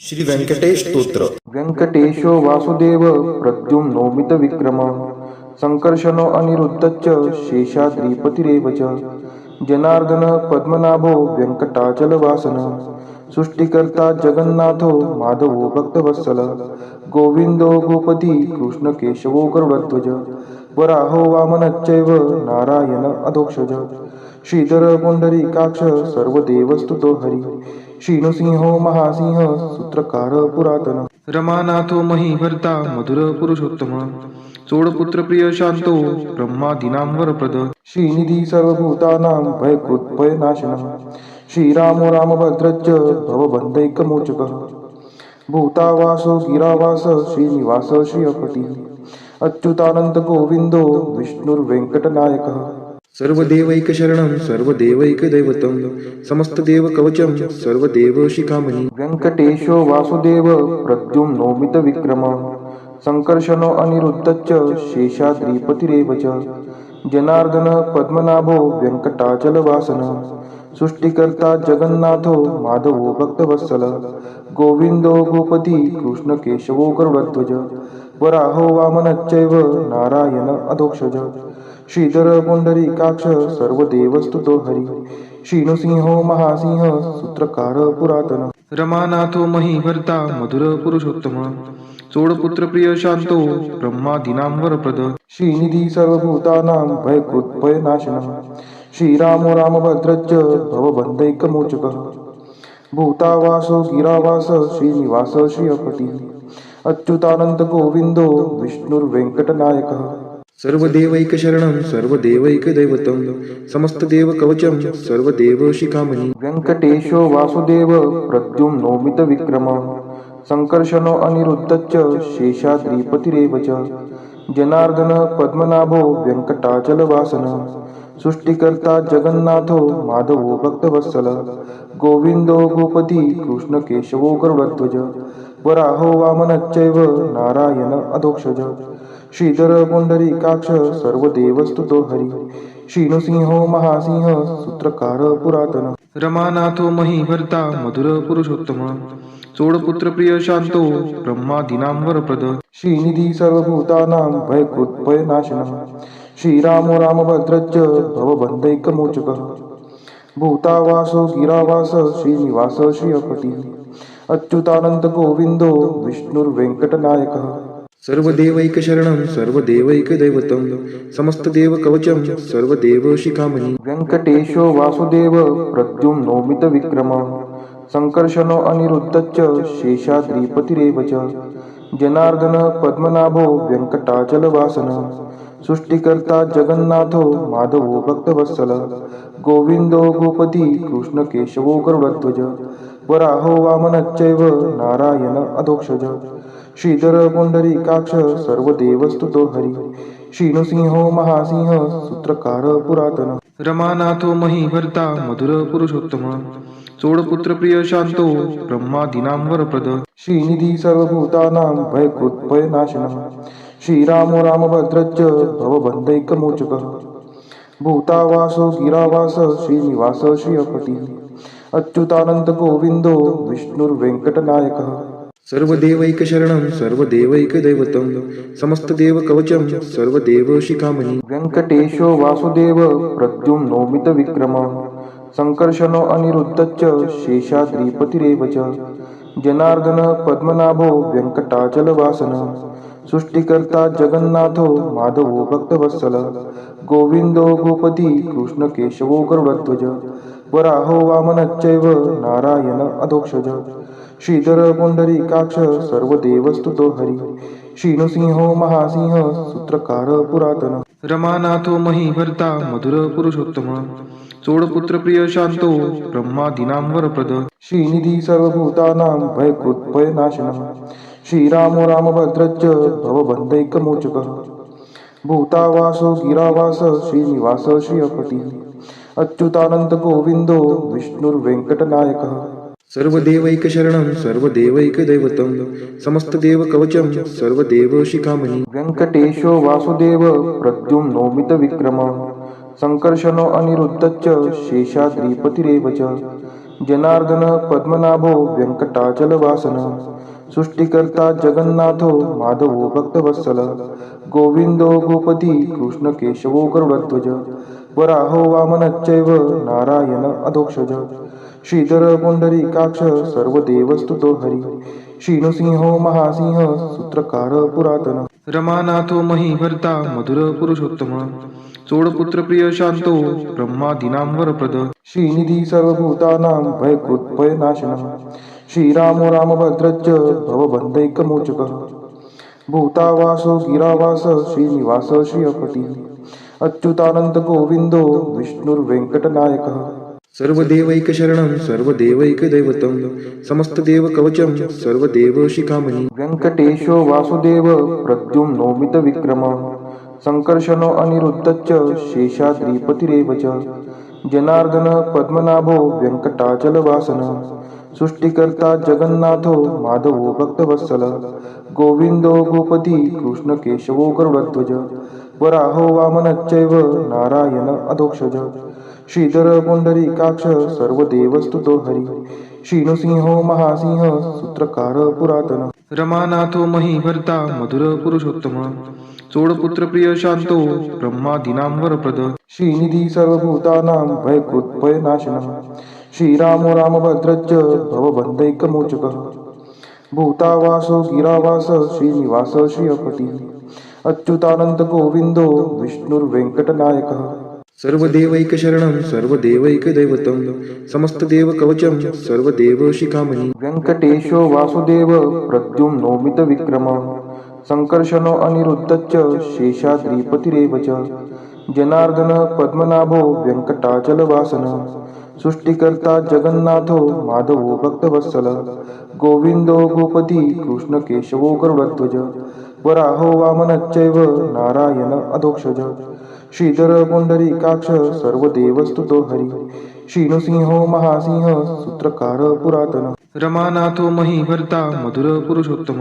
श्री व्यंकटेश स्तोत्र. व्यंकटेशो वासुदेव प्रद्युम्नो मितविक्रम संकर्षणो अनिरुद्धश्च शेषाद्रिपतिरेव च जनार्दन पद्मनाभो व्यंकटाचलवासन सृष्टिकर्ता जगन्नाथो माधवो भक्तवत्सल गोविंदो गोपती कृष्णकेशवो गरुडध्वज वराहो वामनश्चैव नारायण अधोक्षज श्रीधर पुंडरीकाक्ष सर्वदेवस्तुतो हरि श्रीनृसिंहो महासिंह सूत्रकार पुरातन रमानाथो महीभर्ता मधुर पुरुषोत्तम चोडपुत्र प्रिय शांतो ब्रह्मादीनां वरप्रद श्रीनिधी सर्वभूतानां भयकृत् भयनाशनः श्रीरामो रामभद्रश्च भवबन्धैकमोचकः भूतावासो गिरावास श्रीनिवास श्रियपतिः अच्युतानंद गोविंदो विष्णुर्वेंकटनायकः सर्वदेवैकशरणं सर्वदेवैकदैवतं समस्तदेवकवचं सर्वदेवशिखामणि व्यंकटेशो वासुदेव प्रद्युम्नो मितविक्रम संकर्षणो अनिरुद्धश्च शेषाद्रिपतिरेव च जनार्दन पद्मनाभो व्यंकटाचलवासन सृष्टिकर्ता जगन्नाथो माधवो भक्तवत्सल गोविंदो गोपती कृष्णकेशवो गरुडध्वज वराहो वामनश्चैव नारायण अधोक्षज श्रीधर पुंडरीकाक्ष सर्वदेवस्तुतो हरि श्रीनृसिंहो महासिंह सूत्रकार पुरातन रमानाथो महीभर्ता मधुर पुरुषोत्तम चोडपुत्र प्रिय शांतो ब्रह्मादीनां वरप्रद श्रीनिधी सर्वभूतानां भयकृत् भयनाशनः श्रीरामो रामभद्रश्च भवबन्धैकमोचकः भूतावासो गिरावास श्रीनिवास श्रियपतिः अच्युतानंद गोविंदो विष्णुर्वेंकटनायकः सर्वदेवैकशरणं सर्वदेवैकदैवतं समस्तदेवकवचं सर्वदेवशिखामणि व्यंकटेशो वासुदेव प्रद्युम्नो मितविक्रम संकर्षणो अनिरुद्धश्च शेषाद्रिपतिरेव च जनार्दन पद्मनाभो व्यंकटाचलवासन सृष्टिकर्ता जगन्नाथो माधवो भक्तवत्सल गोविंदो गोपती कृष्णकेशवो गरुडध्वज वराहो वामनश्चैव नारायण अधोक्षज श्रीधर पुंडरीकाक्ष सर्वदेवस्तुतो हरि श्रीनृसिंहो महासिंह सूत्रकार पुरातन रमानाथो महीभर्ता मधुर पुरुषोत्तम चोडपुत्र प्रिय शांतो ब्रह्मादीनां वरप्रद श्रीनिधी सर्वभूतानां भयकृत् भयनाशनः श्रीरामो रामभद्रश्च भवबन्धैकमोचकः भूतावासो गिरावास श्रीनिवास श्रियपतिः अच्युतानंद गोविंदो विष्णुर्वेंकटनायकः सर्वदेवैकशरणं सर्वदेवैकदैवतं समस्तदेवकवचं सर्वदेवशिखामणि व्यंकटेशो वासुदेव प्रद्युम्नो मितविक्रम संकर्षणो अनिरुद्धश्च शेषाद्रिपतिरेव च जनार्दन पद्मनाभो व्यंकटाचलवासन सृष्टिकर्ता जगन्नाथो माधवो भक्तवत्सल गोविंदो गोपती कृष्णकेशवो गरुडध्वज वराहो वामनश्चैव नारायण अधोक्षज श्रीधर पुंडरीकाक्ष सर्वदेवस्तुतो हरि श्रीनृसिंहो महासिंह सूत्रकार पुरातन रमानाथो महीभर्ता मधुर पुरुषोत्तम चोडपुत्र प्रिय शांतो ब्रह्मादीनां वरप्रद श्रीनिधी सर्वभूतानां भयकृत् भयनाशनः श्रीरामो रामभद्रश्च भवबन्धैकमोचकः भूतावासो गिरावास श्रीनिवास श्रियपतिः अच्युतानंद गोविंदो विष्णुर्वेंकटनायकः सर्वदेवैकशरणं सर्वदेवैकदैवतं समस्तदेवकवचं सर्वदेवशिखामणि व्यंकटेशो वासुदेव प्रद्युम्नो मितविक्रम संकर्षणो अनिरुद्धश्च शेषाद्रिपतिरेव च जनार्दन पद्मनाभो व्यंकटाचलवासन सृष्टिकर्ता जगन्नाथो माधवो भक्तवत्सल गोविंदो गोपती कृष्णकेशवो गरुडध्वज वराहो वामनश्चैव नारायण अधोक्षज श्रीधर पुंडरीकाक्ष सर्वदेवस्तुतो हरि श्रीनृसिंहो महासिंह सूत्रकार पुरातन रमानाथो महीभर्ता मधुर पुरुषोत्तम चोडपुत्र प्रिय शांतो ब्रह्मादीनां वरप्रद श्रीनिधी सर्वभूतानां भयकृत् भयनाशनः श्रीरामो रामभद्रश्च भवबन्धैकमोचकः भूतावासो गिरावास श्रीनिवास श्रियपतिः अच्युतानंद गोविंदो विष्णुर्वेंकटनायकः सर्वदेवैकशरणं सर्वदेवैकदैवतं समस्तदेवकवचं सर्वदेवशिखामणि व्यंकटेशो वासुदेव प्रद्युम्नो मितविक्रम संकर्षणो अनिरुद्धश्च शेषाद्रिपतिरेव च जनार्दन पद्मनाभो व्यंकटाचलवासन सृष्टिकर्ता जगन्नाथो माधवो भक्तवत्सल गोविंदो गोपती कृष्ण केशवो गरुडध्वज वराहो वामनश्चैव नारायण अधोक्षज श्रीधर पुंडरीकाक्ष सर्वदेवस्तुतो हरी श्रीनृसिंहो महासिंह सूत्रकार पुरातन रमानाथो महीभर्ता मधुर पुरुषोत्तम चोडपुत्र प्रिय शांतो ब्रह्मादीनां वरप्रद श्रीनिधी सर्वभूतानां भयकृत्भयनाशनः श्रीरामो रामभद्रश्च भवबन्धैकमोचकः भूतावासो गिरावास श्रीनिवास श्रियपति अच्युतानंद गोविंदो विष्णुर्वेंकटनायकः सर्वदेवैकशरणं सर्वदेवैकदैवतं समस्तदेवकवचं सर्वदेवशिखामणि वेंकटेशो वासुदेव प्रद्युम्नोमितविक्रमः संकर्षणो अनिरुद्धश्च शेषाद्रिपतिरेव च जनार्दन पद्मनाभो व्यंकटाचलवासन सृष्टिकर्ता जगन्नाथो माधवो भक्तवत्सल गोविंदो गोपती कृष्ण केशवो गरुडध्वज वराहो वामनश्चैव नारायण अधोक्षज श्रीधर पुंडरीकाक्ष सर्वदेवस्तुतो हरी श्रीनृसिंहो महासिंह सूत्रकार पुरातन रमानाथो महीभर्ता मधुर पुरुषोत्तम चोडपुत्र प्रिय शांतो ब्रह्मादीनां वरप्रद श्रीनिधी सर्वभूतानां भयकृत्भयनाशनः श्रीरामो रामभद्रश्च भवबन्धैकमोचकः भूतावासो गिरावास श्रीनिवास श्रियपति अच्युतानंद गोविंदो विष्णुर्वेंकटनायकः सर्वदेवैकशरणं सर्वदेवैकदैवतं समस्तदेवकवचं सर्वदेवशिखामणि वेंकटेशो वासुदेव प्रद्युम्नोमितविक्रमः संकर्षणो अनिरुद्धश्च शेषाद्रिपतिरेव च जनार्दन पद्मनाभो व्यंकटाचलवासन सृष्टिकर्ता जगन्नाथो माधवो भक्तवत्सल गोविंदो गोपती कृष्ण केशवो गरुडध्वज वराहो वामनश्चैव नारायण अधोक्षज श्रीधर पुंडरीकाक्ष सर्वदेवस्तुतो हरी श्रीनृसिंहो महासिंह सूत्रकार पुरातन रमानाथो महीभर्ता मधुर पुरुषोत्तम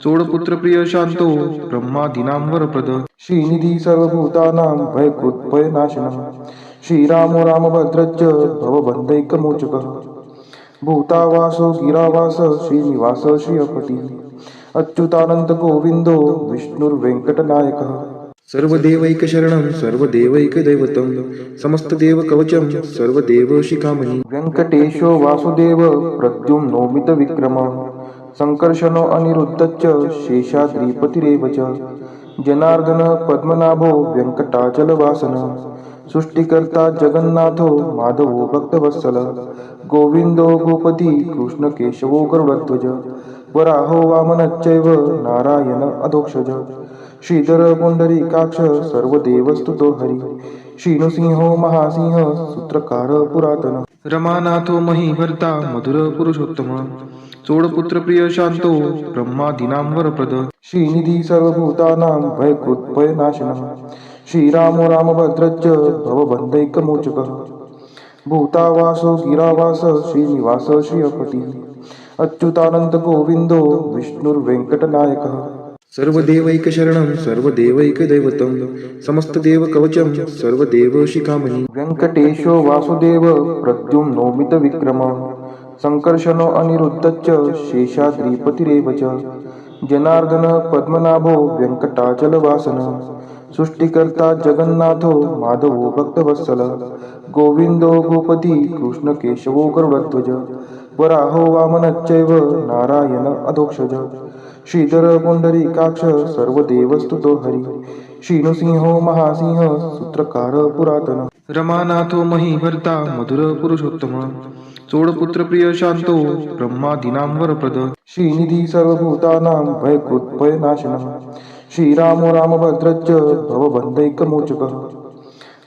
चोडपुत्र प्रिय शांतो ब्रह्मादीनां वरप्रद श्रीनिधी सर्वभूतानां भयकृत्भयनाशनः श्रीरामो रामभद्रश्च भवबन्धैकमोचकः भूतावासो गिरावास श्रीनिवास श्रियपति अच्युतानंद गोविंदो विष्णुर्वेंकटनायकः सर्वदेवैकशरणं सर्वदेवैकदैवतं समस्तदेवकवचं सर्वदेवशिखामणि वेंकटेशो वासुदेव प्रद्युम्नोमितविक्रमः संकर्षणो अनिरुद्धश्च शेषाद्रिपतिरेव च जनार्दन पद्मनाभो व्यंकटाचलवासन सृष्टिकर्ता जगन्नाथो माधवो भक्तवत्सल गोविंदो गोपती कृष्ण केशवो गरुडध्वज वराहो वामनश्चैव नारायण अधोक्षज श्रीधर पुंडरीकाक्ष सर्वदेवस्तुतो हरी श्रीनृसिंहो महासिंह सूत्रकार पुरातन रमानाथो महीभर्ता मधुर पुरुषोत्तम चोडपुत्र प्रिय शांतो ब्रह्मादीनां वरप्रद श्रीनिधी सर्वभूतानां भयकृत्भयनाशनः श्रीरामो रामभद्रश्च भवबन्धैकमोचकः भूतावासो गिरावास श्रीनिवास श्रियपति अच्युतानंद गोविंदो विष्णुर्वेंकटनायकः सर्वदेवैकशरणं सर्वदेवैकदैवतं समस्तदेवकवचं सर्वदेवशिखामणि वेंकटेशो वासुदेव प्रद्युम्नोमितविक्रमः संकर्षणो अनिरुद्धश्च शेषाद्रिपतिरेव च जनार्दन पद्मनाभो व्यंकटाचलवासन सृष्टिकर्ता जगन्नाथो माधवो भक्तवत्सल गोविंदो गोपती कृष्ण केशवो गरुडध्वज वराहो वामनश्चैव नारायण अधोक्षज श्रीधर पुंडरीकाक्ष सर्वदेवस्तुतो हरी श्रीनृसिंहो महासिंह सूत्रकार पुरातन रमानाथो महीभर्ता मधुर पुरुषोत्तम चोडपुत्र प्रिय शांतो ब्रह्मादीनां वरप्रद श्रीनिधी सर्वभूतानां भयकृत्भयनाशनः श्रीरामो रामभद्रश्च भवबन्धैकमोचकः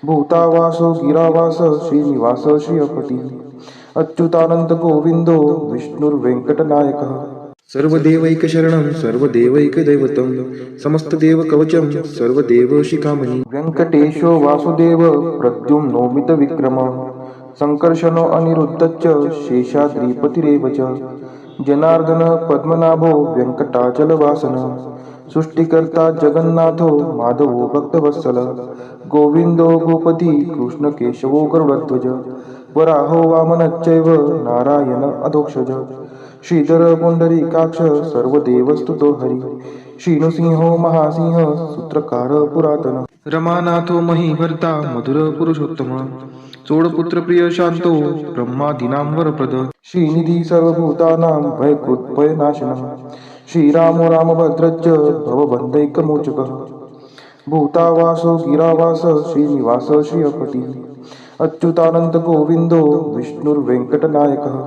भूतावासो गिरावास श्रीनिवास श्रियपति अच्युतानंद गोविंदो विष्णुर्वेंकटनायकः सर्वदेवैकशरणं सर्वदेवैकदैवतं समस्तदेवकवचं सर्वदेवशिखामणि वेंकटेशो वासुदेव प्रद्युम्नोमितविक्रमः संकर्षणो अनिरुद्धश्च शेषाद्रिपतिरेव च जनार्दन पद्मनाभो व्यंकटाचलवासन सृष्टिकर्ता जगन्नाथो माधवो भक्तवत्सल गोविंदो गोपती कृष्ण केशवो गरुडध्वज वराहो वामनश्चैव नारायण अधोक्षज श्रीधर पुंडरीकाक्ष सर्वदेवस्तुतो हरी श्रीनृसिंहो महासिंह सूत्रकार पुरातन रमानाथो महीभर्ता मधुर पुरुषोत्तम चोडपुत्र प्रिय शांतो ब्रह्मादीनां वरप्रद श्रीनिधी सर्वभूतानां भयकृत्भयनाशनः श्रीरामो रामभद्रश्च भवबन्धैकमोचकः भूतावासो गिरावास श्रीनिवास श्रियपति अच्युतानंत गोविंदो विष्णुर्वेंकटनायकः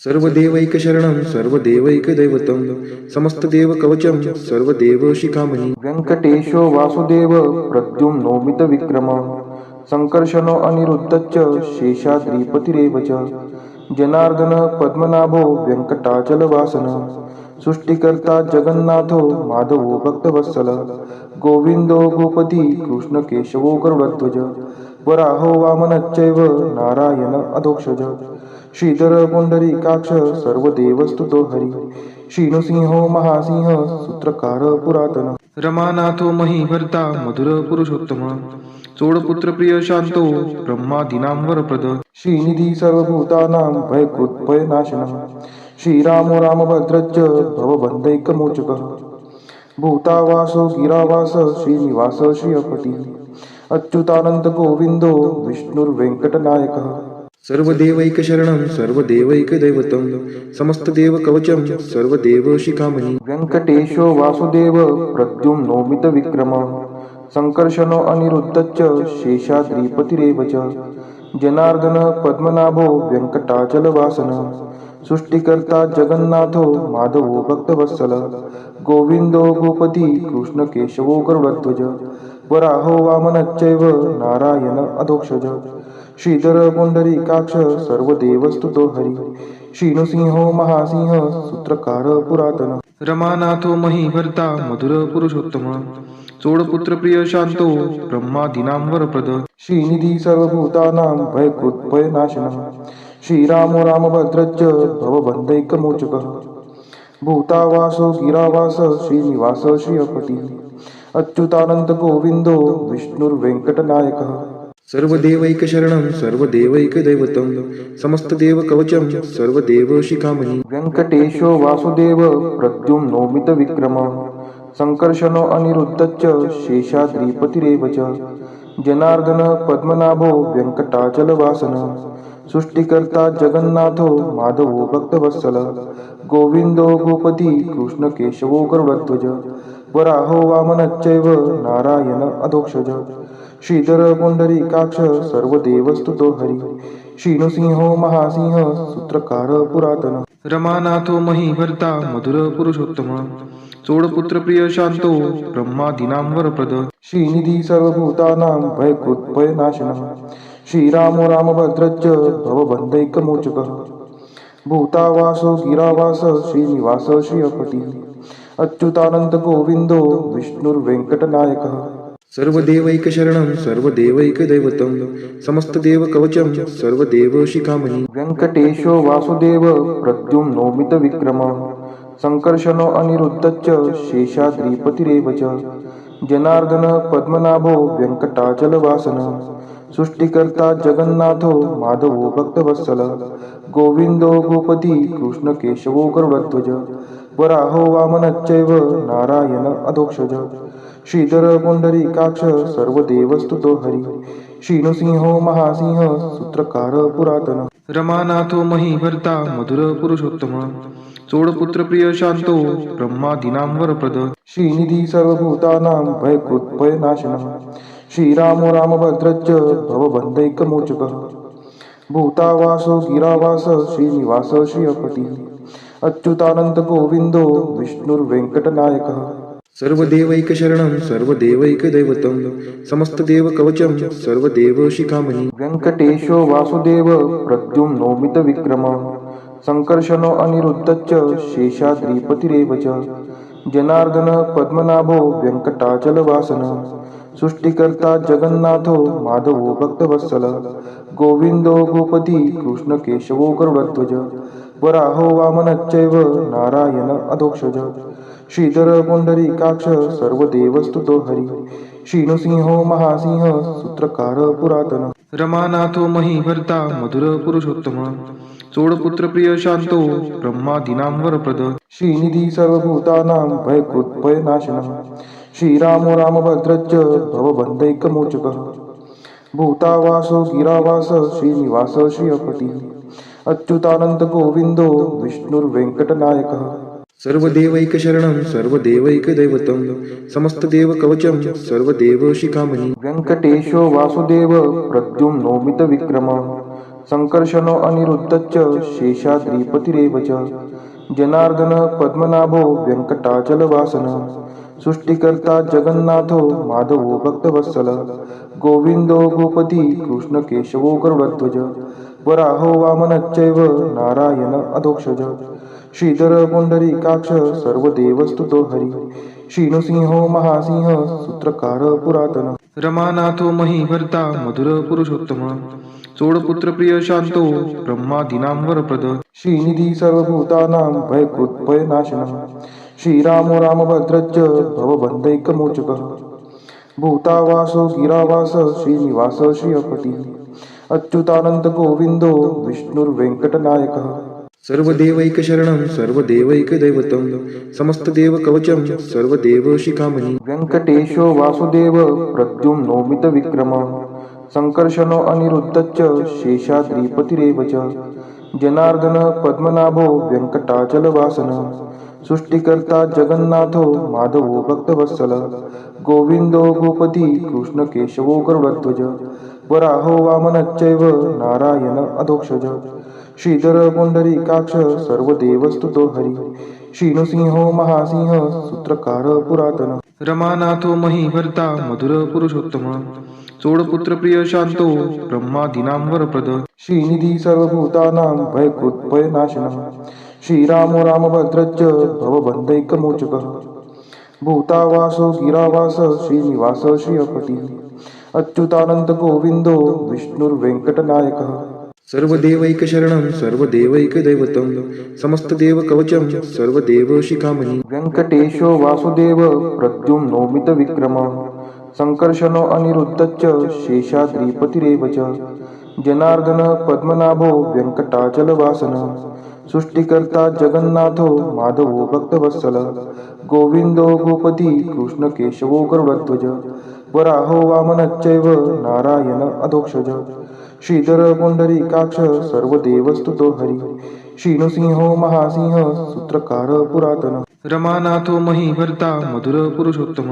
सर्वदेवैकशरणं सर्वदेवैकदैवतं समस्तदेवकवचं सर्वदेवशिखामणि वेङ्कटेशो वासुदेव प्रद्युम्नोमितविक्रमः सङ्कर्षणो अनिरुद्धश्च शेषाद्रिपतिरेव च जनार्दन पद्मनाभो वेङ्कटाचलवासनः सृष्टिकर्ता जगन्नाथो माधवो भक्तवत्सल गोविन्दो गोपति कृष्णकेशवो गरुडध्वज वराहो वामनश्चैव नारायण अधोक्षज श्रीधर पुंडरीकाक्ष सर्वदेवस्तुतो हरी श्रीनृसिंहो महासिंह सूत्रकार पुरातन रमानाथो महीभर्ता मधुर पुरुषोत्तम चोडपुत्र प्रिय शांतो ब्रह्मादीनां वरप्रद श्रीनिधी सर्वभूतानां भयकृत्भयनाशनः श्रीरामो रामभद्रश्च भवबन्धैकमोचकः भूतावासो गिरावास श्रीनिवास श्रियपति अच्युतानंत गोविंदो विष्णुर्वेंकटनायकः सर्वदेवैकशरणं सर्वदेवैकदैवतं समस्तदेवकवचं सर्वदेवशिखामणि वेङ्कटेशो वासुदेव प्रद्युम्नोमितविक्रमः सङ्कर्षणो अनिरुद्धश्च शेषाद्रिपतिरेव च जनार्दन पद्मनाभो वेङ्कटाचलवासनः सृष्टिकर्ता जगन्नाथो माधवो भक्तवत्सल गोविन्दो गोपति कृष्णकेशवो गरुडध्वज वराहो वामनश्चैव नारायण अधोक्षज श्रीधर पुंडरीकाक्ष सर्वदेवस्तुतो हरी श्रीनृसिंहो महासिंह सूत्रकार पुरातन रमानाथो महीभर्ता मधुर पुरुषोत्तम चोडपुत्र प्रिय शांतो ब्रह्मादीनां वरप्रद श्रीनिधी सर्वभूतानां भयकृत्भयनाशनः श्रीरामो रामभद्रश्च भवबन्धैकमोचकः भूतावासो गिरावास श्रीनिवास श्रियपति अच्युतानंत गोविंदो विष्णुर्वेंकटनायकः सर्वदेवैकशरणं सर्वदेवैकदैवतं समस्तदेवकवचं सर्वदेवशिखामणि वेङ्कटेशो वासुदेव प्रद्युम्नोमितविक्रमः सङ्कर्षणो अनिरुद्धश्च शेषाद्रिपतिरेव च जनार्दन पद्मनाभो वेङ्कटाचलवासनः सृष्टिकर्ता जगन्नाथो माधवो भक्तवत्सल गोविन्दो गोपति कृष्णकेशवो गरुडध्वज वराहो वामनश्चैव नारायण अधोक्षज श्रीधर पुंडरीकाक्ष सर्वदेवस्तुतो हरी श्रीनृसिंहो महासिंह सूत्रकार पुरातन रमानाथो महीभर्ता मधुर पुरुषोत्तम चोडपुत्र प्रिय शांतो ब्रह्मादीनां वरप्रद श्रीनिधी सर्वभूतानां भयकृत्भयनाशनः श्रीरामो रामभद्रश्च भवबन्धैकमोचकः भूतावासो गिरावास श्रीनिवास श्रियपति अच्युतानंत गोविंदो विष्णुर्वेंकटनायकः सर्वदेवैकशरणं सर्वदेवैकदैवतं समस्तदेवकवचं सर्वदेवशिखामणि वेङ्कटेशो वासुदेव प्रद्युम्नोमितविक्रमः सङ्कर्षणो अनिरुद्धश्च शेषाद्रिपतिरेव च जनार्दन पद्मनाभो वेङ्कटाचलवासनः सृष्टिकर्ता जगन्नाथो माधवो भक्तवत्सल गोविन्दो गोपति कृष्णकेशवो गरुडध्वज वराहो वामनश्चैव नारायण अधोक्षज श्रीधर पुंडरीकाक्ष सर्वदेवस्तुतो हरी श्रीनृसिंहो महासिंह सूत्रकार पुरातन रमानाथो महीभर्ता मधुर पुरुषोत्तम चोडपुत्र प्रिय शांतो ब्रह्मादीनां वरप्रद श्रीनिधी सर्वभूतानां भयकृत्भयनाशनः श्रीरामो रामभद्रश्च भवबन्धैकमोचकः भूतावासो गिरावास श्रीनिवास श्रियपति अच्युतानंत गोविंदो विष्णुर्वेंकटनायकः सर्वदेवैकशरणं सर्वदेवैकदैवतं समस्तदेवकवचं सर्वदेवशिखामणि वेङ्कटेशो वासुदेव प्रद्युम्नोमितविक्रमः सङ्कर्षणो अनिरुद्धश्च शेषाद्रिपतिरेव च जनार्दन पद्मनाभो वेङ्कटाचलवासनः सृष्टिकर्ता जगन्नाथो माधवो भक्तवत्सल गोविन्दो गोपति कृष्णकेशवो गरुडध्वज वराहो वामनश्चैव नारायण अधोक्षज श्रीधर पुंडरीकाक्ष सर्वदेवस्तुतो हरी श्रीनृसिंहो महासिंह सूत्रकार पुरातन रमानाथो महीभर्ता मधुर पुरुषोत्तम चोडपुत्र प्रिय शांतो ब्रह्मादीनां वरप्रद श्रीनिधी सर्वभूतानां भयकृत् भयनाशनः श्रीरामो रामभद्रश्च भवबन्धैकमोचकः भूतावासो गिरावास श्रीनिवास श्रियपती अच्युतानंद गोविंदो विष्णुर्वेंकटनायकः सर्वदेवैकशरणं सर्वदेवैकदैवतं समस्तदेवकवचं सर्वदेवशिखामणि वेङ्कटेशो वासुदेव प्रद्युम्नोमितविक्रमः सङ्कर्षणो अनिरुद्धश्च शेषाद्रिपतिरेव च जनार्दन पद्मनाभो वेङ्कटाचलवासनः सृष्टिकर्ता जगन्नाथो माधवो भक्तवत्सलः गोविन्दो गोपती कृष्णकेशवो गरुडध्वज वराहो वामनश्चैव नारायण अधोक्षज श्रीधर पुंडरीकाक्ष सर्वदेवस्तुतो हरि श्रीनृसिंहो महासिंह सूत्रकार पुरातन रमानाथो महीभर्ता मधुर पुरुषोत्तम चोडपुत्र प्रिय शांतो ब्रह्मादीनां वरप्रद श्रीनिधी सर्वभूतानां भयकृत् भयनाशनः श्रीरामो रामभद्रश्च भवबन्धैकमोचकः भूतावासो गिरावास श्रीनिवास श्रियपती अच्युतानंद गोविंदो विष्णुर्वेंकटनायकः सर्वदेवैकशरणं सर्वदेवैकदैवतं समस्तदेवकवचं सर्वदेवशिखामणि वेङ्कटेशो वासुदेव प्रद्युम्नोमितविक्रमः सङ्कर्षणो अनिरुद्धश्च शेषाद्रिपतिरेव च जनार्दन पद्मनाभो वेङ्कटाचलवासनः सृष्टिकर्ता जगन्नाथो माधवो भक्तवत्सलः गोविन्दो गोपती कृष्णकेशवो गरुडध्वज वराहो वामनश्चैव नारायण अधोक्षज श्रीधर पुंडरीकाक्ष सर्वदेवस्तुतो हरि श्रीनृसिंहो महासिंह सूत्रकार पुरातन रमानाथो महीभर्ता मधुर पुरुषोत्तम चोडपुत्र प्रिय शांतो ब्रह्मादीनां वरप्रद श्रीनिधी सर्वभूतानां भयकृत् भयनाशनः श्रीरामो रामभद्रश्च भवबन्धैकमोचकः भूतावासो गिरावास श्रीनिवास श्रियपती अच्युतानंद गोविंदो विष्णुर्वेंकटनायकः सर्वदेवैकशरणं सर्वदेवैकदैवतं समस्तदेवकवचं सर्वदेवशिखामणि वेङ्कटेशो वासुदेव प्रद्युम्नोमितविक्रमः सङ्कर्षणो अनिरुद्धश्च शेषाद्रिपतिरेव च जनार्दन पद्मनाभो वेङ्कटाचलवासनः सृष्टिकर्ता जगन्नाथो माधवो भक्तवत्सलः गोविन्दो गोपती कृष्णकेशवो गरुडध्वज वराहो वामनश्चैव नारायण अधोक्षज श्रीधर पुंडरीकाक्ष सर्वदेवस्तुतो हरि श्रीनृसिंहो महासिंह सूत्रकार पुरातन रमानाथो महीभर्ता मधुर पुरुषोत्तम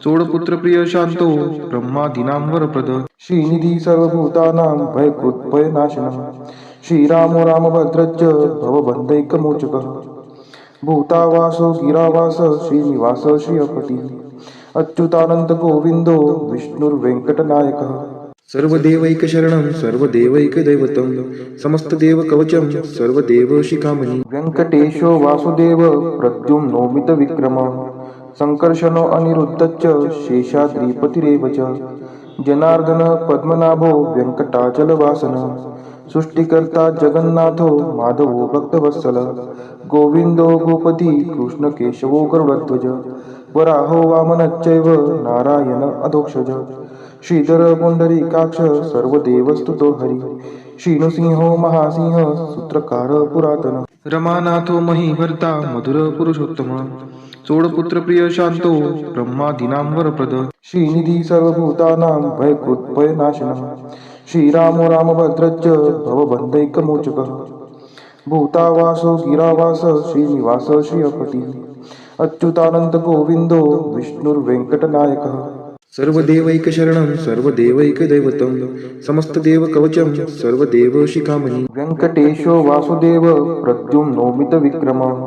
चोडपुत्र प्रिय शांतो ब्रह्मादीनां वरप्रद श्रीनिधी सर्वभूतानां भयकृत् भयनाशनः श्रीरामो रामभद्रश्च भवबन्धैकमोचकः भूतावासो गिरावास श्रीनिवास श्रियपती अच्युतानंद गोविंदो विष्णुर्वेंकटनायकः सर्वदेवैकशरणं सर्वदेवैकदैवतं समस्तदेवकवचं सर्वदेवशिखामणि वेङ्कटेशो वासुदेव प्रद्युम्नोमितविक्रमः सङ्कर्षणो अनिरुद्धश्च शेषाद्रिपतिरेव च जनार्दन पद्मनाभो वेङ्कटाचलवासनः सृष्टिकर्ता जगन्नाथो माधवो भक्तवत्सलः गोविन्दो गोपती कृष्णकेशवो गरुडध्वज वराहो वामनश्चैव नारायण अधोक्षज श्रीधर पुंडरीकाक्ष सर्वदेवस्तुतो हरि श्रीनृसिंहो महासिंह सूत्रकार पुरातन रमानाथो महीभर्ता मधुर पुरुषोत्तम चोडपुत्र प्रिय शांतो ब्रह्मादीनां वरप्रद श्रीनिधी सर्वभूतानां भयकृत् भयनाशनः श्रीरामो रामभद्रश्च भवबन्धैकमोचकः भूतावासो गिरावास श्रीनिवास श्रियपती अच्युतानंद गोविंदो विष्णुर्वेंकटनायकः सर्वदेवैकशरणं सर्वदेवैकदैवतं समस्तदेवकवचं सर्वदेवशिखामणि वेङ्कटेशो वासुदेव प्रद्युम्नोमितविक्रमः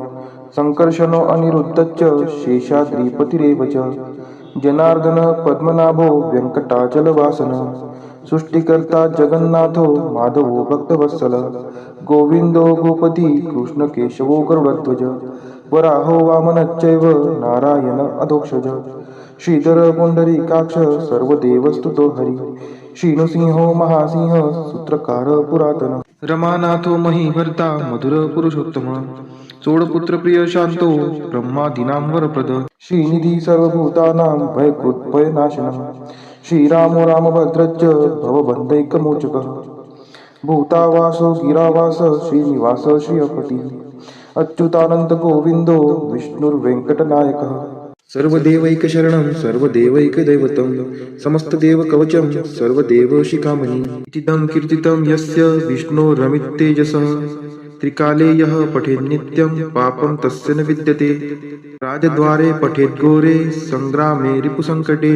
सङ्कर्षणो अनिरुद्धश्च शेषाद्रिपतिरेव च जनार्दन पद्मनाभो वेङ्कटाचलवासनः सृष्टिकर्ता जगन्नाथो माधवो भक्तवत्सलः गोविन्दो गोपती कृष्णकेशवो गरुडध्वज वराहो वामनश्चैव नारायण अधोक्षज श्रीधर पुंडरीकाक्ष सर्वदेवस्तुतो हरि श्रीनृसिंहो महासिंह सूत्रकार पुरातन रमानाथो महीभर्ता मधुर पुरुषोत्तम चोडपुत्र प्रिय शांतो ब्रह्मादीनां वरप्रद श्रीनिधी सर्वभूतानां भयकृत् भयनाशनः श्रीरामो रामभद्रश्च भवबन्धैकमोचकः भूतावासो गिरावास श्रीनिवास श्रियपति अच्युतानंद गोविंदो विष्णुर्वेंकटनायकः सर्वदेवैकशरणं सर्वदेवैकदैवतं समस्तदेवकवचं सर्वदेवशिखामणि इतीदं कीर्तितं यस्य विष्णोरमिततेजसः त्रिकाले यः पठेन्नित्यं पापं तस्य न विद्यते राजद्वारे पठेद्घोरे संग्रामे रिपुसङ्कटे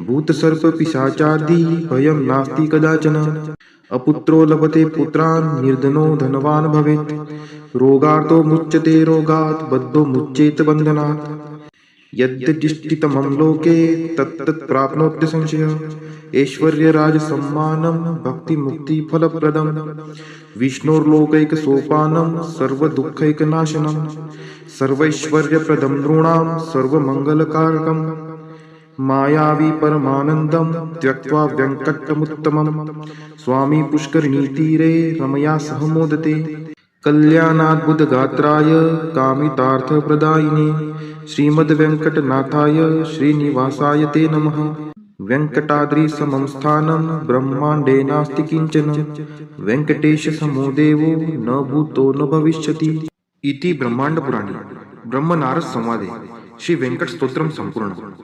भूतसर्पपिशाचादि भयं नास्ति कदाचन अपुत्रो लभते पुत्रान् निर्धनो धनवान् भवेत् रोगार्तो मुच्यते रोगात् बद्धो मुच्येत बन्धनात् यद्यदिष्टितमं लोके तत्तत् प्राप्नोत्य संशयः ऐश्वर्यराजसम्मानं भक्तिमुक्तिफलप्रदं विष्णोर्लोकैकसोपानं सर्वदुःखैकनाशनं सर्वैश्वर्यप्रदं नृणां सर्वमङ्गलकारकं मायावी परमानन्दं त्यक्त्वा व्यङ्कटमुत्तमं स्वामी पुष्करिणीतीरे रमया सह मोदते कल्याणाद्भुतगात्राय कामितार्थप्रदायिने श्रीमद्वेङ्कटनाथाय श्रीनिवासाय ते नमः वेङ्कटाद्रिसमं स्थानं ब्रह्माण्डे नास्ति किञ्चन वेङ्कटेशसमो देवो न भूतो न भविष्यति इति ब्रह्माण्डपुराणे ब्रह्मनारद संवादे श्री वेंकट स्तोत्रम संपूर्ण।